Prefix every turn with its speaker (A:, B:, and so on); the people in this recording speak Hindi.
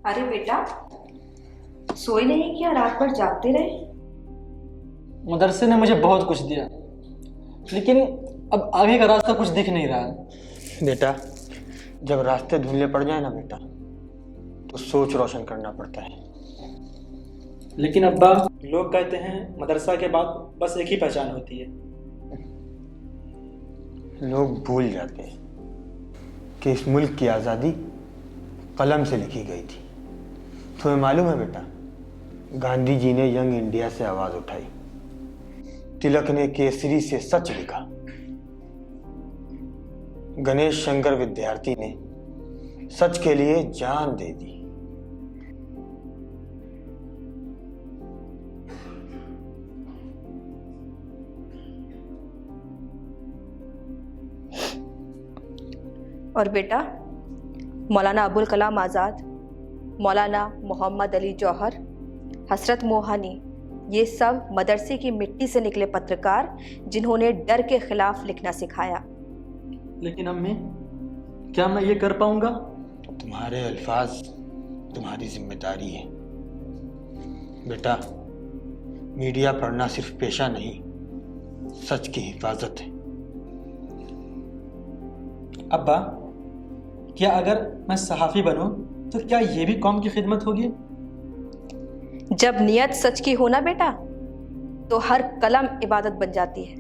A: अरे बेटा, सोए नहीं क्या? रात भर जागते रहे?
B: मदरसे ने मुझे बहुत कुछ दिया, लेकिन अब आगे का रास्ता कुछ दिख नहीं रहा है।
C: बेटा, जब रास्ते धुंधले पड़ जाए ना बेटा, तो सोच रोशन करना पड़ता है।
B: लेकिन अब्बा, लोग कहते हैं मदरसा के बाद बस एक ही पहचान होती है।
C: लोग भूल जाते हैं कि इस मुल्क की आज़ादी कलम से लिखी गई थी। तुम्हें मालूम है बेटा, गांधी जी ने यंग इंडिया से आवाज़ उठाई, तिलक ने केसरी से सच लिखा, गणेश शंकर विद्यार्थी ने सच के लिए जान दे दी।
A: और बेटा, मौलाना अबुल कलाम आज़ाद, मौलाना मोहम्मद अली जौहर, हसरत मोहानी, ये सब मदरसे की मिट्टी से निकले पत्रकार जिन्होंने डर के खिलाफ लिखना सिखाया।
B: लेकिन अम्मी, क्या मैं ये कर पाऊंगा?
C: तुम्हारे अल्फाज तुम्हारी जिम्मेदारी है बेटा। मीडिया पढ़ना सिर्फ पेशा नहीं, सच की हिफाजत है।
B: अब्बा, क्या अगर मैं सहाफ़ी बनूं तो क्या ये भी कौम की खिदमत होगी?
A: जब नियत सच की हो ना बेटा, तो हर कलम इबादत बन जाती है।